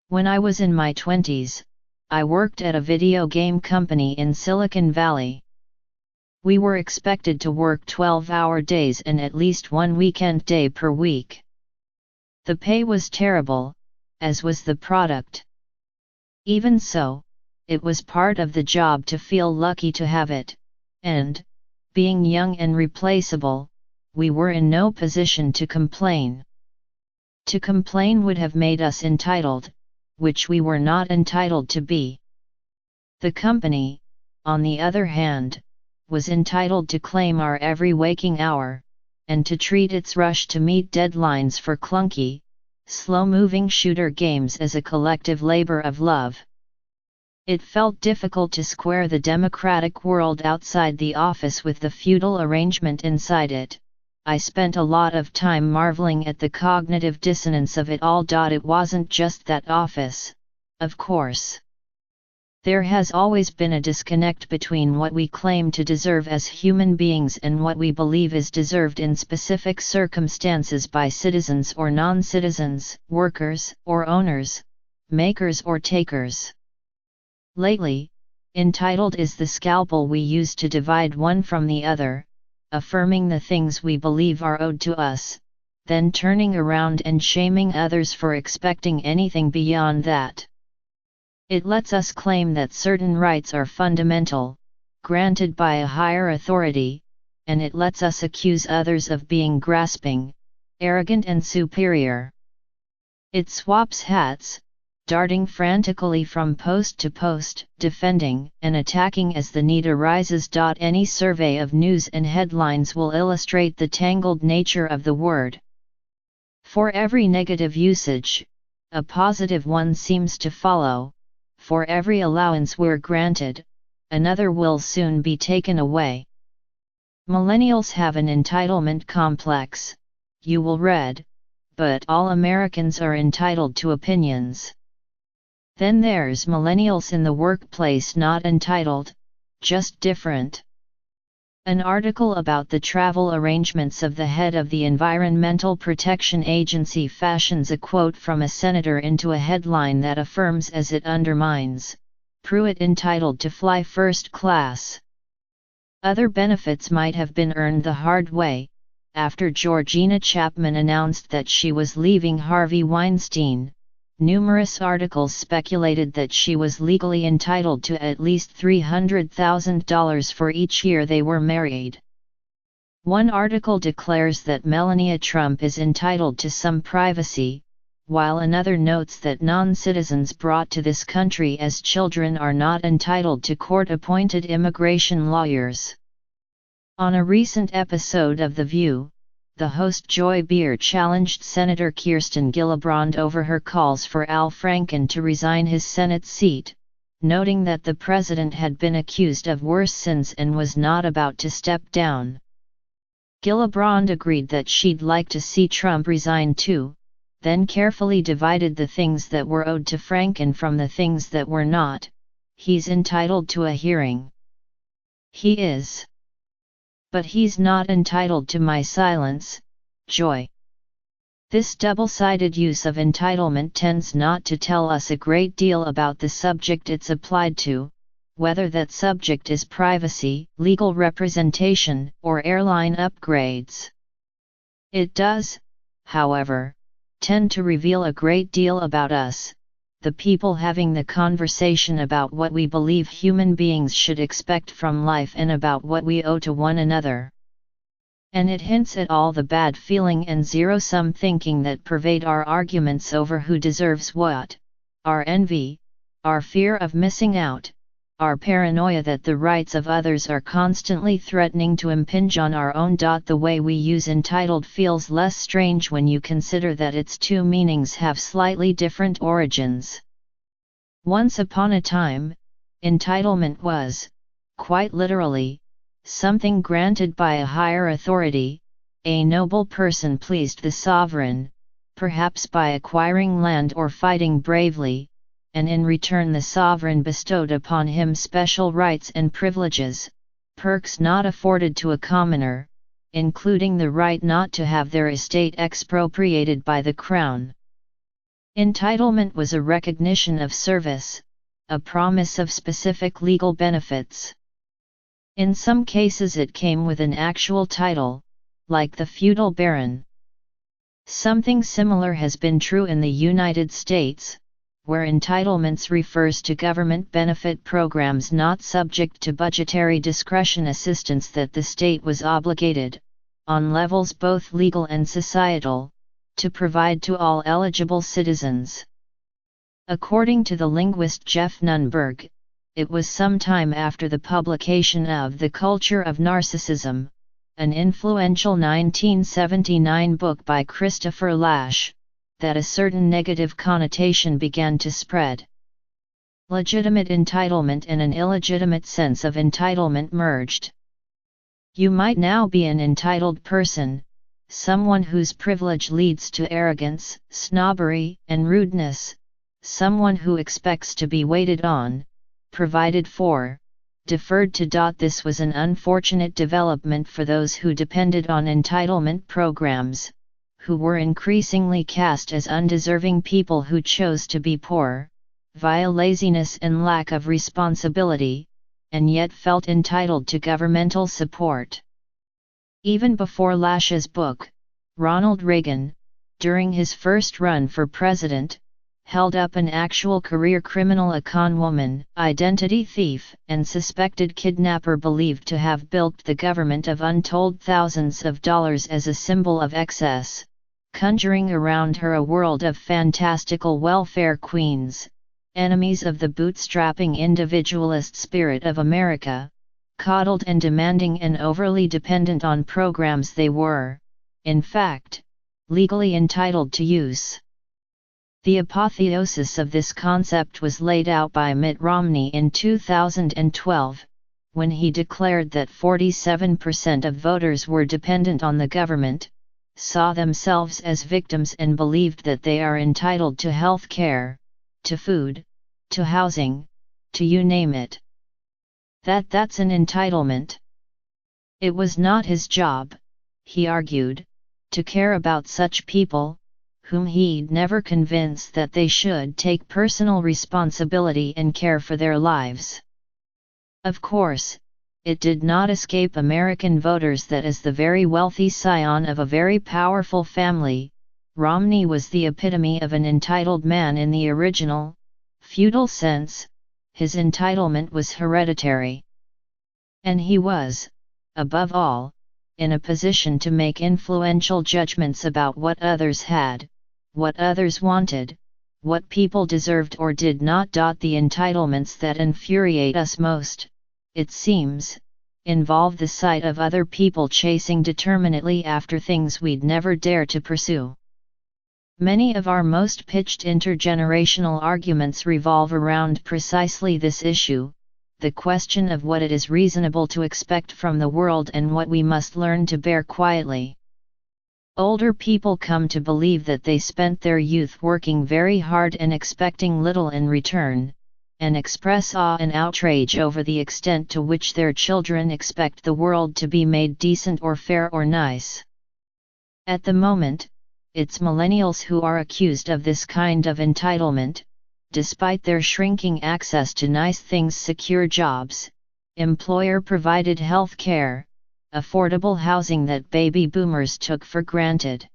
When I was in my 20s, I worked at a video game company in Silicon Valley. We were expected to work 12-hour days and at least one weekend day per week. The pay was terrible, as was the product. Even so, it was part of the job to feel lucky to have it, and, being young and replaceable, we were in no position to complain. To complain would have made us entitled, which we were not entitled to be. The company, on the other hand, was entitled to claim our every waking hour, and to treat its rush to meet deadlines for clunky, slow-moving shooter games as a collective labor of love. It felt difficult to square the democratic world outside the office with the feudal arrangement inside it. I spent a lot of time marveling at the cognitive dissonance of it all. It wasn't just that office, of course. There has always been a disconnect between what we claim to deserve as human beings and what we believe is deserved in specific circumstances by citizens or non-citizens, workers or owners, makers or takers. Lately, entitled is the scalpel we use to divide one from the other, affirming the things we believe are owed to us, then turning around and shaming others for expecting anything beyond that. It lets us claim that certain rights are fundamental, granted by a higher authority, and it lets us accuse others of being grasping, arrogant and superior. It swaps hats, darting frantically from post to post, defending and attacking as the need arises. Any survey of news and headlines will illustrate the tangled nature of the word. For every negative usage, a positive one seems to follow. For every allowance we're granted, another will soon be taken away. Millennials have an entitlement complex, you will read, but all Americans are entitled to opinions. Then there's millennials in the workplace not entitled, just different. An article about the travel arrangements of the head of the Environmental Protection Agency fashions a quote from a senator into a headline that affirms as it undermines, Pruitt entitled to fly first class. Other benefits might have been earned the hard way, after Georgina Chapman announced that she was leaving Harvey Weinstein. Numerous articles speculated that she was legally entitled to at least $300,000 for each year they were married. One article declares that Melania Trump is entitled to some privacy, while another notes that non-citizens brought to this country as children are not entitled to court-appointed immigration lawyers. On a recent episode of The View, the host Joy Beer challenged Senator Kirsten Gillibrand over her calls for Al Franken to resign his Senate seat, noting that the president had been accused of worse sins and was not about to step down. Gillibrand agreed that she'd like to see Trump resign too, then carefully divided the things that were owed to Franken from the things that were not. He's entitled to a hearing. He is. But he's not entitled to my silence, Joy. This double-sided use of entitlement tends not to tell us a great deal about the subject it's applied to, whether that subject is privacy, legal representation, or airline upgrades. It does, however, tend to reveal a great deal about us, the people having the conversation about what we believe human beings should expect from life and about what we owe to one another. And it hints at all the bad feeling and zero-sum thinking that pervade our arguments over who deserves what, our envy, our fear of missing out, our paranoia that the rights of others are constantly threatening to impinge on our own. The way we use entitled feels less strange when you consider that its two meanings have slightly different origins. Once upon a time, entitlement was, quite literally, something granted by a higher authority. A noble person pleased the sovereign, perhaps by acquiring land or fighting bravely, and in return the sovereign bestowed upon him special rights and privileges, perks not afforded to a commoner, including the right not to have their estate expropriated by the crown. Entitlement was a recognition of service, a promise of specific legal benefits. In some cases it came with an actual title, like the feudal baron. Something similar has been true in the United States, where entitlements refers to government benefit programs not subject to budgetary discretion, assistance that the state was obligated, on levels both legal and societal, to provide to all eligible citizens. According to the linguist Jeff Nunberg, it was some time after the publication of The Culture of Narcissism, an influential 1979 book by Christopher Lasch, that a certain negative connotation began to spread. Legitimate entitlement and an illegitimate sense of entitlement merged. You might now be an entitled person, someone whose privilege leads to arrogance, snobbery, and rudeness, someone who expects to be waited on, provided for, deferred to. This was an unfortunate development for those who depended on entitlement programs, who were increasingly cast as undeserving people who chose to be poor, via laziness and lack of responsibility, and yet felt entitled to governmental support. Even before Lasch's book, Ronald Reagan, during his first run for president, held up an actual career criminal, a con woman, identity thief, and suspected kidnapper believed to have bilked the government of untold thousands of dollars as a symbol of excess, conjuring around her a world of fantastical welfare queens, enemies of the bootstrapping individualist spirit of America, coddled and demanding and overly dependent on programs they were, in fact, legally entitled to use. The apotheosis of this concept was laid out by Mitt Romney in 2012, when he declared that 47% of voters were dependent on the government, saw themselves as victims, and believed that they are entitled to health care, to food, to housing, to you name it. That's an entitlement. It was not his job, he argued, to care about such people, whom he'd never convince that they should take personal responsibility and care for their lives. Of course, it did not escape American voters that as the very wealthy scion of a very powerful family, Romney was the epitome of an entitled man in the original, feudal sense. His entitlement was hereditary. And he was, above all, in a position to make influential judgments about what others had, what others wanted, what people deserved or did not. The entitlements that infuriate us most, it seems, involve the sight of other people chasing determinately after things we'd never dare to pursue. Many of our most pitched intergenerational arguments revolve around precisely this issue, the question of what it is reasonable to expect from the world and what we must learn to bear quietly. Older people come to believe that they spent their youth working very hard and expecting little in return, and express awe and outrage over the extent to which their children expect the world to be made decent or fair or nice. At the moment, it's millennials who are accused of this kind of entitlement, despite their shrinking access to nice things, secure jobs, employer-provided health care, affordable housing that baby boomers took for granted.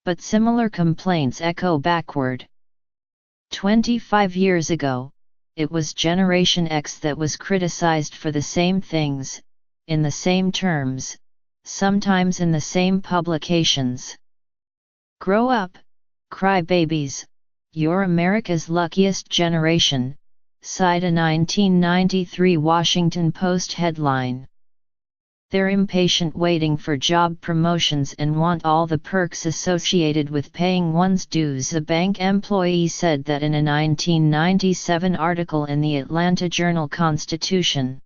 But similar complaints echo backward. 25 years ago, it was Generation X that was criticized for the same things, in the same terms, sometimes in the same publications. Grow up, cry babies, you're America's luckiest generation, sighed a 1993 Washington Post headline. They're impatient waiting for job promotions and want all the perks associated with paying one's dues, a bank employee said that in a 1997 article in the Atlanta Journal-Constitution.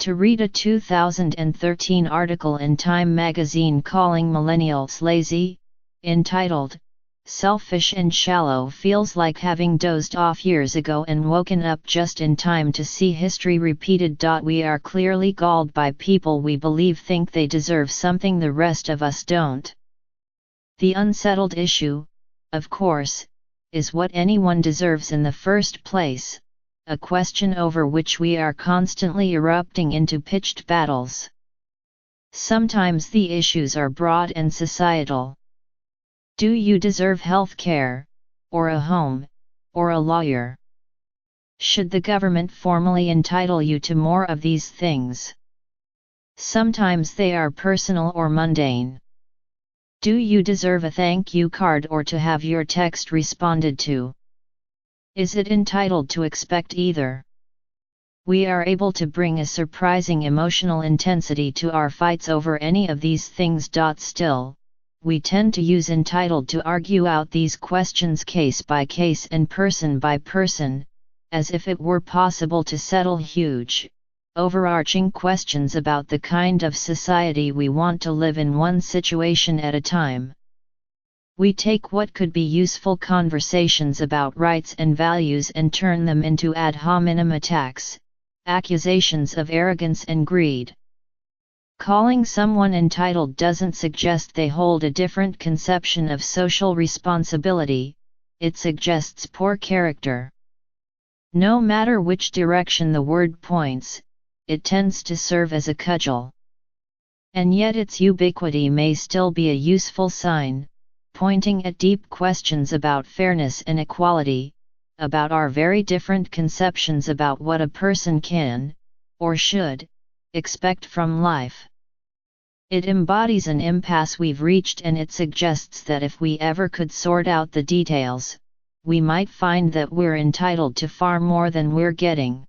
To read a 2013 article in Time magazine calling millennials lazy, entitled, selfish and shallow feels like having dozed off years ago and woken up just in time to see history repeated. We are clearly galled by people we believe think they deserve something the rest of us don't. The unsettled issue, of course, is what anyone deserves in the first place, a question over which we are constantly erupting into pitched battles. Sometimes the issues are broad and societal. Do you deserve health care, or a home, or a lawyer? Should the government formally entitle you to more of these things? Sometimes they are personal or mundane. Do you deserve a thank you card or to have your text responded to? Is it entitled to expect either? We are able to bring a surprising emotional intensity to our fights over any of these things. Still, we tend to use entitled to argue out these questions case by case and person by person, as if it were possible to settle huge, overarching questions about the kind of society we want to live in one situation at a time. We take what could be useful conversations about rights and values and turn them into ad hominem attacks, accusations of arrogance and greed. Calling someone entitled doesn't suggest they hold a different conception of social responsibility, it suggests poor character. No matter which direction the word points, it tends to serve as a cudgel. And yet its ubiquity may still be a useful sign, pointing at deep questions about fairness and equality, about our very different conceptions about what a person can, or should, expect from life. It embodies an impasse we've reached, and it suggests that if we ever could sort out the details, we might find that we're entitled to far more than we're getting.